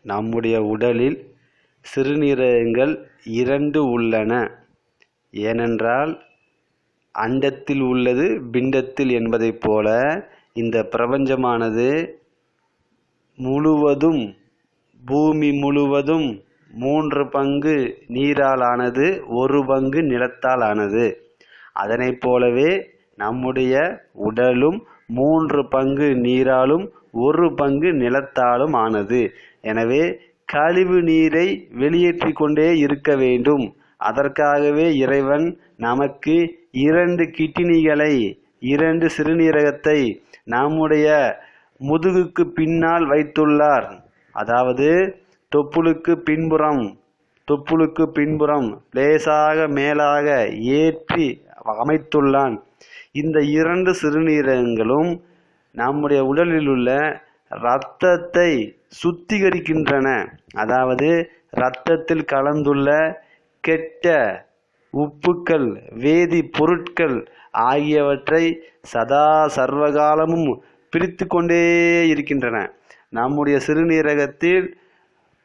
நம்முடைய உடலில் சிறுநீரகங்கள் 2 உள்ளன. ஏனென்றால் அண்டத்தில் உள்ளது பிண்டத்தில் என்பதைப் போல இந்த பிரபஞ்சமானது முழுவதும், பூமி முழுவதும் 3 பங்கு நீரால் ஆனது, 1 பங்கு நிலத்தால் ஆனது. அதனைப் போலவே நம்முடைய உடலும் 3 பங்கு நீராலும் 1 பங்கு நிலத்தாலும் ஆனது. எனவே கழிவு நீரை வெளியேற்றி கொண்டே இருக்க வேண்டும். அதற்காகவே இறைவன் நமக்கு 2 கிட்னிகளை, 2 சிறுநீரகத்தை நம்முடைய முதுகுக்கு பின்னால் வைத்துள்ளார். அதாவது தொப்புளுக்கு பின்புறம் லேசாக மேலாக ஏற்றி அமைத்துள்ளான். இந்த 2 சிறுநீரகங்களும் நம்முடைய உடலில் உள்ள இரத்தத்தை சுத்திகரிக்கின்றன. அதாவது இரத்தத்தில் கலந்துள்ள கெட்ட உப்புக்கள், வேதி பொருட்கள் ஆகியவற்றை சதா சர்வகாலமும் பிரித்து கொண்டே இருக்கின்றன. நம்முடைய சிறுநீரகத்தில்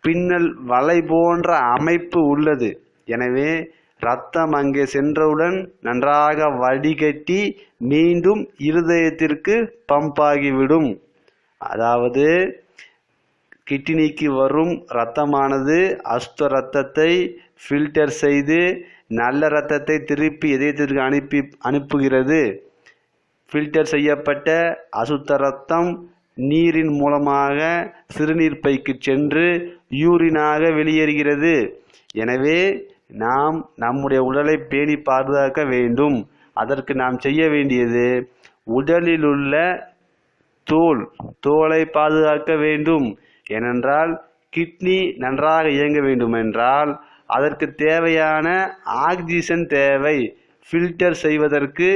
பின்னல் வலை போன்ற அமைப்பு உள்ளது. எனவே இரத்தம் அங்கே சென்றவுடன் நன்றாக வடிகட்டி மீண்டும் இருதயத்திற்கு பம்பாகிவிடும். அதாவது கிட்னிக்கு வரும் இரத்தமானது அசுத்த இரத்தத்தை ஃபில்டர் செய்து நல்ல இரத்தத்தை திருப்பி இதயத்திற்கு அனுப்புகிறது. ஃபில்டர் செய்யப்பட்ட அசுத்த இரத்தம் நீரின் மூலமாக சிறுநீர் பைக்கு சென்று யூரினாக வெளியேறுகிறது. எனவே நாம் நம்முடைய உடலை பேணி பாதுகாக்க வேண்டும். அதற்கு நாம் செய்ய வேண்டியது உடலில் உள்ள தோலை பாதுகாக்க வேண்டும். ஏனென்றால் கிட்னி நன்றாக இயங்க வேண்டுமென்றால் அதற்கு தேவையான ஆக்சிஜன் தேவை. ஃபில்டர் செய்வதற்கு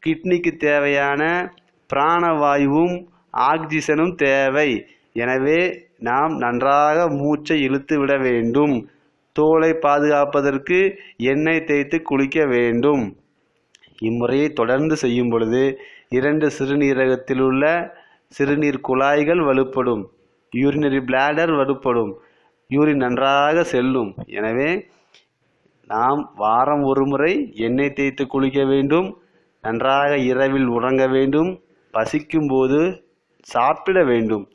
கிட்னிக்கு தேவையான பிராணவாயுவும் ஆக்சிஜனும் தேவை. எனவே நாம் நன்றாக மூச்சை இழுத்து விட வேண்டும். தோலை பாதுகாப்பதற்கு எண்ணெய் தேய்த்து குளிக்க வேண்டும். இம்முறையை தொடர்ந்து செய்யும் பொழுது 2 சிறுநீரகத்தில் உள்ள சிறுநீர் குழாய்கள் வலுப்படும், யூரினரி பிளாடர் வலுப்படும், யூரின் நன்றாக செல்லும். எனவே நாம் வாரம் 1 முறை எண்ணெய் தேய்த்து குளிக்க வேண்டும். நன்றாக இரவில் உறங்க வேண்டும். பசிக்கும் போது சாப்பிட வேண்டும்.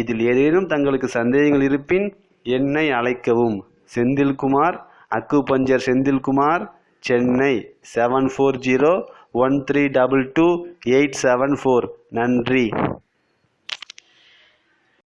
இதில் ஏதேனும் தங்களுக்கு சந்தேகங்கள் இருப்பின் என்னை அழைக்கவும். செந்தில்குமார், அக்குபஞ்சர் செந்தில்குமார், சென்னை 7401322874. நன்றி.